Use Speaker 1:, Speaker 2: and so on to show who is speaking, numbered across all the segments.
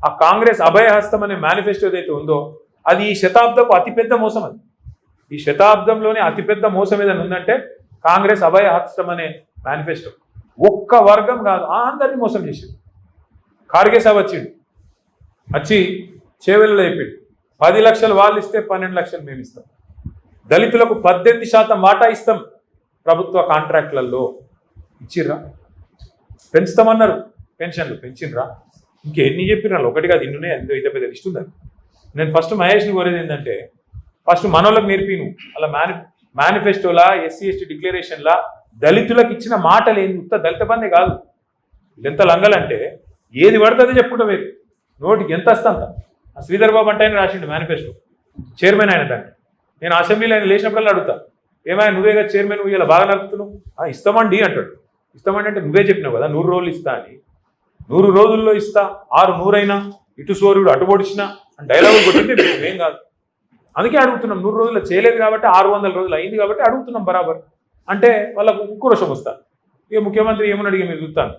Speaker 1: ఆ కాంగ్రెస్ అభయహస్తం అనే మేనిఫెస్టో ఏదైతే ఉందో అది ఈ శతాబ్దపు అతిపెద్ద మోసం. అది ఈ శతాబ్దంలోనే అతిపెద్ద మోసం ఏదైనా ఉందంటే కాంగ్రెస్ అభయహస్తం అనే మేనిఫెస్టో. ఒక్క వర్గం కాదు, అందరినీ మోసం చేసింది. ఖార్గే సాబ్ వచ్చి చేవెళ్ళలో అయిపోయింది. 10 లక్షలు వాళ్ళు ఇస్తే 12 లక్షలు మేము ఇస్తాం. దళితులకు 18% వాటా ఇస్తాం ప్రభుత్వ కాంట్రాక్ట్లలో. ఇచ్చిర్రా? పెంచుతామన్నారు, పెన్షన్లు పెంచినరా? ఇంకెన్ని చెప్పినారు? ఒకటి కాదు, ఇన్నునే ఎంతో ఇంత పెద్ద లిస్ట్ ఉందని. నేను ఫస్ట్ మహేష్ని కోరేది ఏంటంటే ఫస్ట్ మనోళ్ళకి నేర్పిను అలా మేనిఫెస్టోలా ఎస్సీ ఎస్టీ డిక్లరేషన్లా దళితులకు ఇచ్చిన మాటలు ఏంది? ఉత్త దళిత బందే కాదు. ఎంత లంగలంటే ఏది పడుతుంది చెప్పుకుంటా మీరు నోటికి ఎంత వస్తా అంత. శ్రీధర్ బాబు అంటే ఆయన రాసిండు మేనిఫెస్టో, చైర్మన్ ఆయన. దాన్ని నేను అసెంబ్లీలో ఆయన లేచినప్పుడల్లా అడుగుతా, ఏమైనా నువ్వేగా చైర్మన్, నువ్వు ఇలా బాగా నడుపుతున్నావు. ఇస్తామండి అంటాడు. ఇస్తామండి అంటే నువ్వే చెప్పినావు కదా 100 రోజులు ఇస్తా అని. 100 రోజుల్లో ఇస్తా, 6 అయినా ఇటు సూర్యుడు అటు పొడిచినా అని డైలాగులు కొట్టింటే నువ్వేం కాదు. అందుకే అడుగుతున్నాం. 100 రోజుల్లో చేయలేదు కాబట్టి 600 రోజులు అయింది కాబట్టి అడుగుతున్నాం బరాబర్. అంటే వాళ్ళకు ఉక్రోషం వస్తా. ఇక ముఖ్యమంత్రి ఏమని అడిగి మీరు చూస్తాను,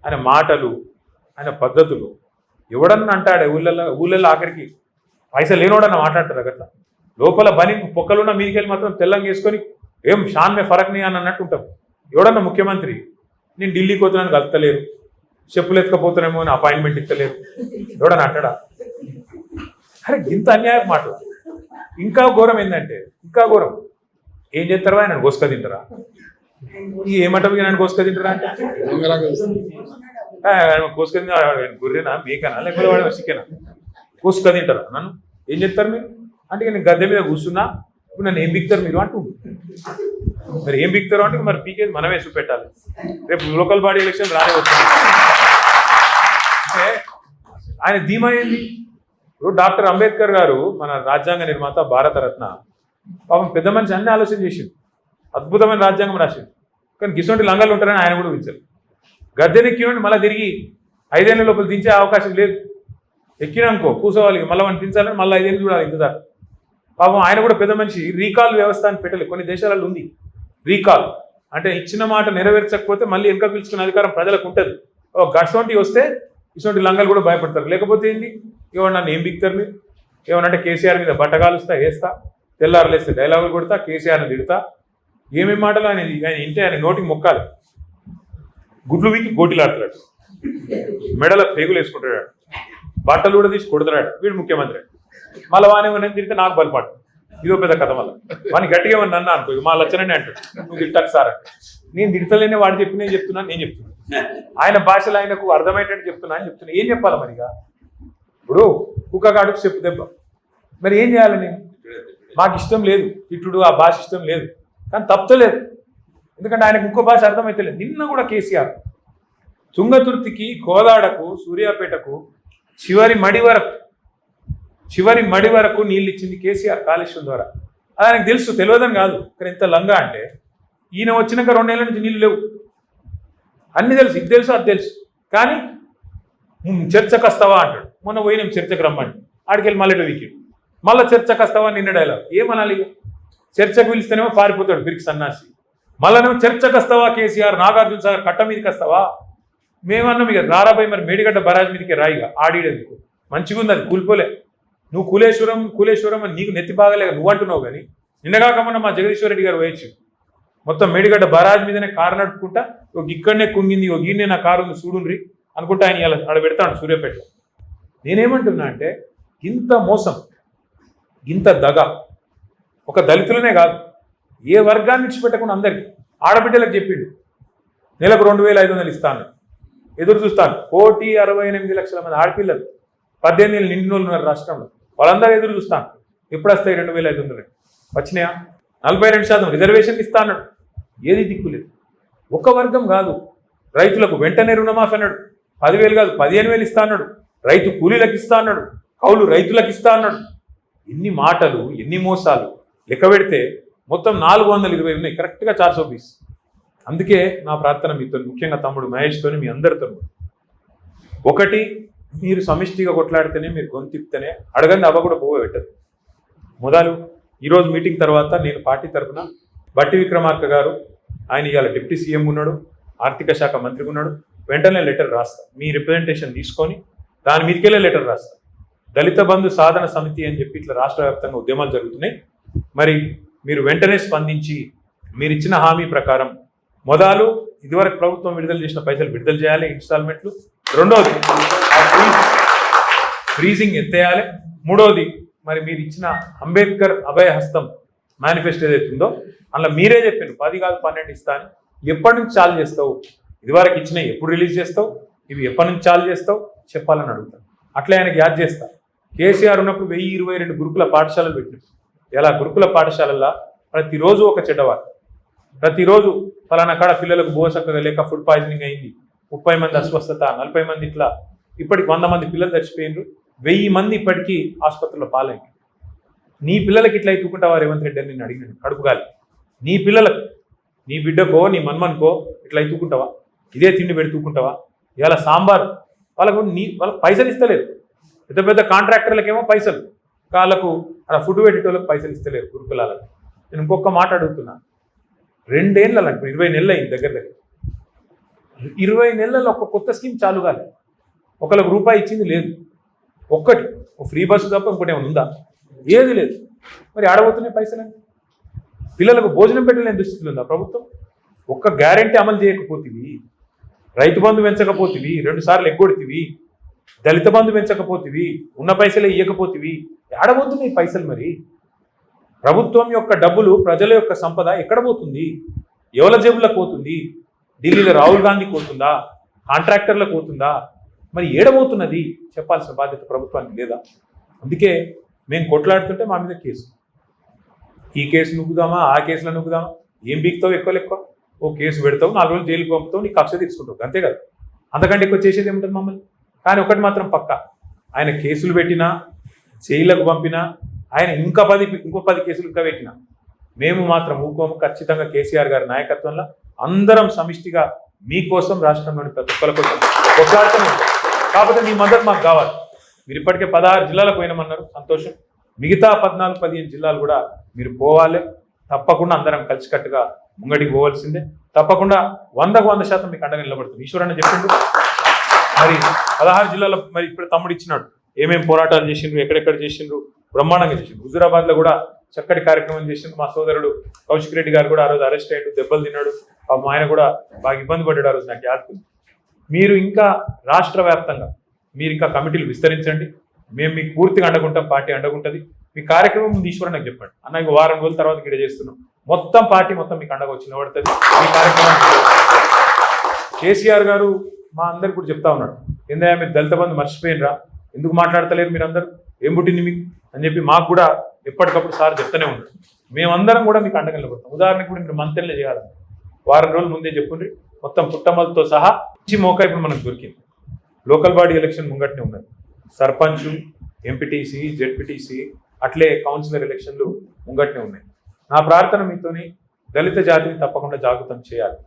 Speaker 1: ఆయన మాటలు, ఆయన పద్ధతులు. ఎవడన్నా అంటాడే ఊళ్ళల్లో ఆఖరికి పైసలు లేనోడన్నా మాట్లాడతారు అట్లా. లోపల బని పొక్కలున్న మీదికెళ్ళి మాత్రం తెల్లంగా వేసుకొని ఏం షాన్ మే ఫరక్ నీ అని అన్నట్టు ఉంటాం. ఎవడన్నా ముఖ్యమంత్రి నేను ఢిల్లీకి పోతున్నాను కలుతలేరు, చెప్పులు ఎత్తుకపోతున్నామో అని అపాయింట్మెంట్ ఇస్తలేరు, ఎవడన్నా అంటాడా? అరే ఇంత అన్యాయం మాటలు. ఇంకా ఘోరం ఏంటంటే, ఇంకా ఘోరం ఏం చేస్తారా? ఆయన కోసుక తింటారా? ఏమంటారు నన్ను కోసుక తింటారా అంటే కోసుక గొర్రెనా మేకనా లేకపోతే వాడు చికెనా? కోసుక తింటారా నన్ను? ఏం చెప్తారు మీరు అంటే నేను గద్దె మీద కూర్చున్నా, ఇప్పుడు నన్ను ఏం బిక్తారు మీరు అంటూ. మరి ఏం బిక్తారు అంటే మరి పీకేది మనమే చూపెట్టాలి. రేపు లోకల్ బాడీ ఎలక్షన్ రానే వస్తుంది. అంటే ఆయన ధీమా ఏంది? ఇప్పుడు డాక్టర్ అంబేద్కర్ గారు మన రాజ్యాంగ నిర్మాత, భారతరత్న, పాపం పెద్ద మనిషి అన్ని ఆలోచన చేసిండు, అద్భుతమైన రాజ్యాంగం రాసిండు. కానీ గిసొంటి లంగాలు ఉంటారని ఆయన కూడా ఊహించారు. గద్దెనెక్కినండి మళ్ళీ తిరిగి 5 ఏళ్ళ లోపల దించే అవకాశం లేదు. ఎక్కినానుకో కూర్చోవాలి, మళ్ళీ మనం దించాలని మళ్ళీ 5 ఏళ్ళు చూడాలి ఇంతదాకా. పాపం ఆయన కూడా పెద్ద మనిషి రీకాల్ వ్యవస్థ అని పెట్టలేదు. కొన్ని దేశాలలో ఉంది రీకాల్, అంటే ఇచ్చిన మాట నెరవేర్చకపోతే మళ్ళీ వెనక పిలుచుకునే అధికారం ప్రజలకు ఉంటుంది. గసొంటి వస్తే ఇటువంటి లంగాలు కూడా భయపడతారు. లేకపోతే ఏంటి, ఏమన్నా నన్ను ఏం బిక్తారు మీరు? ఏమనంటే కేసీఆర్ మీద బట్టగాలుస్తా, వేస్తా, తెల్లారులేస్తే డైలాగులు కొడతా, కేసీఆర్ని తిడతా. ఏమేమి మాటలు ఆయన ఇంటే ఆయన నోటికి మొక్కాలి. గుడ్లు వీకి గోటిలాడుతున్నాడు, మెడల పేగులు వేసుకుంటాడు, బట్టలు కూడా తీసి కొడుతున్నాడు. వీడు ముఖ్యమంత్రి. మళ్ళీ వానేమని తిరిగితే నాకు బలపాటు. ఇదో పెద్ద కథ. మళ్ళీ వాడిని గట్టిగా ఏమన్నా అన్నా అనుకో, మా లచ్చనని అంటాడు, నువ్వు తిట్టకు సార్ అంటే. నేను తిడతలేనే వాడు చెప్పి నేను చెప్తున్నాను, నేను చెప్తున్నాను ఆయన భాషలో ఆయనకు అర్థమయ్యేటట్టు చెప్తున్నా అని చెప్తున్నా. ఏం చెప్పాలి మరిగా? ఇప్పుడు కుక్కగాడుకు చెప్పు దెబ్బ. మరి ఏం చేయాలి? నేను మాకు ఇష్టం లేదు తిట్టుడు, ఆ భాష ఇష్టం లేదు, కానీ తప్పలేదు. ఎందుకంటే ఆయనకు ఇంకో భాష అర్థమైతే లేదు. నిన్న కూడా కేసీఆర్ తుంగతుర్తికి, కోదాడకు, సూర్యాపేటకు చివరి మడి వరకు నీళ్ళు ఇచ్చింది కేసీఆర్ కాళేశ్వరం ద్వారా. అది ఆయనకు తెలుసు, తెలియదని కాదు. కానీ ఎంత లంగా అంటే ఈయన వచ్చినాక 2 ఏళ్ళ నుంచి నీళ్ళు లేవు. అన్నీ తెలుసు, ఇది తెలుసు, అది తెలుసు. కానీ చర్చకు వస్తావా అంటాడు. మొన్న పోయినాం చర్చకు రమ్మని, ఆడికెళ్ళి మళ్ళీ వీకెండ్ మళ్ళీ చర్చకు వస్తావా నిన్న డైలాగ్. ఏమనాలి? చర్చకు పిలిస్తేనేమో పారిపోతాడు బిరికి సన్నాసి. మళ్ళనేమో చర్చకు వస్తావా కేసీఆర్, నాగార్జున సాగర్ కట్ట మీదకి వస్తావా? మేమన్నాం ఇక రారాబాయి మరి మేడిగడ్డ బరాజ్ మీదకి రాయిగా ఆడిడేందుకు. మంచిగా ఉంది, అది కూలిపోలే. నువ్వు కూలేశ్వరం అని నీకు నెత్తి బాగలేక నువ్వు అంటున్నావు. కానీ నిన్నగాకమన్నా మా జగదీశ్వర రెడ్డి గారు వేయచ్చు మొత్తం మేడిగడ్డ బరాజ్ మీదనే కారు నడుపుకుంటా, ఇక్కడనే కుంగింది, గీనే నా కారు ఉంది చూడుండ్రి అనుకుంటా ఆయన ఇలా ఆడ పెడతాడు సూర్యాపేటలో. నేనేమంటున్నా అంటే ఇంత మోసం, ఇంత దగ ఒక దళితులనే కాదు, ఏ వర్గాన్ని విడిచిపెట్టకుండా అందరికీ. ఆడబిడ్డలకు చెప్పిండు నెలకు 2500 ఇస్తాను, ఎదురు చూస్తాను. 1,68,00,000 మంది ఆడపిల్లలు 18 ఏళ్ళు నిండిన వాళ్ళు ఉన్నారు రాష్ట్రంలో. వాళ్ళందరూ ఎదురు చూస్తాను, ఎప్పుడు వస్తాయి 2,500? వచ్చినాయా? 42% రిజర్వేషన్కి ఇస్తా అన్నాడు. ఏది దిక్కులేదు. ఒక వర్గం కాదు. రైతులకు వెంటనే రుణమాఫీ అన్నాడు, 10,000 కాదు 15,000 ఇస్తా అన్నాడు. రైతు కూలీలకు ఇస్తా అన్నాడు, కౌలు రైతులకు ఇస్తా అన్నాడు. ఎన్ని మాటలు, ఎన్ని మోసాలు లెక్క పెడితే మొత్తం 420 ఉన్నాయి, కరెక్ట్గా 420. అందుకే నా ప్రార్థన మీతో, ముఖ్యంగా తమ్ముడు మహేష్తోని, మీ అందరితో, ఒకటి, మీరు సమిష్టిగా కొట్లాడితేనే, మీరు గొంతిప్తేనే అడగండి అవ్వ కూడా పోవ పెట్టదు. మొదలు ఈరోజు మీటింగ్ తర్వాత నేను పార్టీ తరఫున బట్టి విక్రమార్క గారు, ఆయన ఇవాళ డిప్యూటీ సీఎం ఉన్నాడు, ఆర్థిక శాఖ మంత్రిగా ఉన్నాడు, వెంటనే లెటర్ రాస్తా. మీ రిప్రజెంటేషన్ తీసుకొని దాని మీదకెళ్ళే లెటర్ రాస్తా. దళిత బంధు సాధన సమితి అని చెప్పి ఇట్లా రాష్ట్ర వ్యాప్తంగా ఉద్యమాలు జరుగుతున్నాయి. మరి మీరు వెంటనే స్పందించి మీరు ఇచ్చిన హామీ ప్రకారం మొదలు ఇదివరకు ప్రభుత్వం విడుదల చేసిన పైసలు విడుదల చేయాలి, ఇన్స్టాల్మెంట్లు. రెండవది ఫ్రీజింగ్ ఎత్తేయాలి. మూడవది మరి మీరు ఇచ్చిన అంబేద్కర్ అభయ హస్తం మేనిఫెస్టో ఏదైతుందో అందులో మీరే చెప్పారు 10 కాదు 12 ఇస్తాను. ఎప్పటి నుంచి చాలు చేస్తావు? ఇదివరకు ఇచ్చినవి ఎప్పుడు రిలీజ్ చేస్తావు? ఇవి ఎప్పటి నుంచి చాలు చేస్తావు చెప్పాలని అడుగుతాను. అట్లా ఆయనకి యాద్ చేస్తా. కేసీఆర్ ఉన్నప్పుడు 1022 గురుకుల పాఠశాలలు పెట్టినారు. ఇలా గురుకుల పాఠశాలల్లో ప్రతిరోజు ఒక చెడ్డవారు, ప్రతిరోజు ఫలానా కాడ పిల్లలకు బోసక్కగా లేక ఫుడ్ పాయిజనింగ్ అయింది, 30 మంది అస్వస్థత, 40 మంది ఇట్లా, ఇప్పటికి 100 మంది పిల్లలు చచ్చిపోయినారు, 1000 మంది ఇప్పటికీ ఆసుపత్రిలో పాలైంది. నీ పిల్లలకి ఇట్లా ఎత్తుకుంటావా రేవంత్ రెడ్డి అని నేను అడిగినాను కడుపుగాలి. నీ పిల్లలకు, నీ బిడ్డకో నీ మన్మన్కో ఇట్లా ఎత్తుకుంటావా? ఇదే తిండి పెడుతుకుంటావా? ఇవాళ సాంబార్ వాళ్ళకు పైసలు ఇస్తలేరు. పెద్ద పెద్ద కాంట్రాక్టర్లకేమో పైసలు, వాళ్ళకు అలా ఫుడ్ పెట్టేటోళ్ళకి పైసలు ఇస్తలేరు గురుకులాలకు. నేను ఇంకొక మాట అడుగుతున్నా, 2 ఏళ్ళ 20 నెలలు అయింది దగ్గర 20 నెలల్లో ఒక కొత్త స్కీమ్ చాలు కాలే. ఒకళ్ళకు రూపాయి ఇచ్చింది లేదు. ఒక్కటి ఫ్రీ బస్సు తప్ప ఇంకోటి ఏమైనా ఉందా? ఏది లేదు. మరి ఆడబోతున్నాయి పైసలని. పిల్లలకు భోజనం పెట్టలేని దుస్థితులు ఉందా ప్రభుత్వం? ఒక్క గ్యారెంటీ అమలు చేయకపోతివి, రైతు బంధు పెంచకపోతివి, 2 సార్లు ఎగ్గొడితివి, దళిత బంధు పెంచకపోతివి, ఉన్న పైసలే ఇవ్వకపోతివి, ఆడబోతున్నాయి పైసలు. మరి ప్రభుత్వం యొక్క డబ్బులు, ప్రజల యొక్క సంపద ఎక్కడ పోతుంది? ఎవరి జేబులకు పోతుంది? ఢిల్లీలో రాహుల్ గాంధీకి పోతుందా? కాంట్రాక్టర్లకు పోతుందా? మరి ఏడబోతున్నది చెప్పాల్సిన బాధ్యత ప్రభుత్వానికి లేదా? అందుకే మేము కొట్లాడుతుంటే మా మీద కేసు, ఈ కేసు నొక్కుదామా, ఆ కేసులో నొక్కుదామా, ఏం బీక్తావు? ఎక్కువ ఓ కేసు పెడతావు, 4 రోజులు జైలుకి పంపుతావు, నీకు కక్ష తీసుకుంటావు, అంతే కదా. అంతకంటే ఎక్కువ చేసేది ఏముంటుంది మమ్మల్ని? కానీ ఒకటి మాత్రం పక్క, ఆయన కేసులు పెట్టినా, జైళ్ళకు పంపినా, ఆయన ఇంకో 10 కేసులు ఇంకా పెట్టినా మేము మాత్రం ఊకోము. ఖచ్చితంగా కేసీఆర్ గారి నాయకత్వంలో అందరం సమిష్టిగా మీకోసం, రాష్ట్రంలోని ప్రతి ఒక్కరి కోసం కొట్లాడుతూనే ఉంటాం. కాకపోతే మీ మద్దతు మాకు కావాలి. మీరు ఇప్పటికే 16 జిల్లాలకు పోయినామన్నారు, సంతోషం. మిగతా 14-15 జిల్లాలు కూడా మీరు పోవాలి. తప్పకుండా అందరం కలిసికట్టుగా ముంగడికి పోవాల్సిందే. తప్పకుండా 100% మీకు అండగా నిలబడుతుంది. ఈశ్వరన్న చెప్పిండు మరి 16 జిల్లాలో మరి ఇప్పుడు తమ్ముడు ఇచ్చినాడు, ఏమేమి పోరాటాలు చేసిండ్రు, ఎక్కడెక్కడ చేసిండ్రు, బ్రహ్మాండంగా చేసిండ్రు. హుజూరాబాద్లో కూడా చక్కటి కార్యక్రమం చేసిండ్రు. మా సోదరుడు కౌశిక్ రెడ్డి గారు కూడా ఆ రోజు అరెస్ట్ అయ్యాడు, దెబ్బలు తిన్నాడు. ఆయన కూడా బాగా ఇబ్బంది పడ్డాడు ఆ రోజు, నాకు యాద్. మీరు ఇంకా రాష్ట్ర వ్యాప్తంగా మీరు ఇంకా కమిటీలు విస్తరించండి. మేము మీకు పూర్తిగా అండగుంటాం, పార్టీ అండగుంటుంది. మీ కార్యక్రమం ముందు ఈశ్వరన్ నాకు చెప్పండి, అన్న ఇంకో వారం రోజుల తర్వాత ఇక్కడ చేస్తున్నాం, మొత్తం పార్టీ మొత్తం మీకు అండగా వచ్చి నిలబడుతుంది. మీ కార్యక్రమం కేసీఆర్ గారు మా అందరికి కూడా చెప్తా ఉన్నాడు, ఏందయ్యా మీరు దళిత బంధు మర్చిపోయినరా, ఎందుకు మాట్లాడతలేరు మీరందరూ, ఏం పుట్టింది మీకు అని చెప్పి మాకు కూడా ఎప్పటికప్పుడు సార్ చెప్తూనే ఉంటారు. మేమందరం కూడా మీకు అండగా నిలబడతాం. ఉదాహరణకు కూడా మీరు మంత్రులే చేయాలి, వారం రోజుల ముందే చెప్పుండ్రి, మొత్తం పుట్టమలతో సహా మంచి మోకా ఇప్పుడు మనకు దొరికింది. లోకల్ బాడీ ఎలక్షన్ ముంగట్నే ఉన్నది, సర్పంచ్, ఎంపీటీసీ, జెడ్పీటీసీ, అట్లే కౌన్సిలర్ ఎలక్షన్లు ముంగట్నే ఉన్నాయి. నా ప్రార్థన మీతోని దళిత జాతిని తప్పకుండా జాగృతం చేయాలి.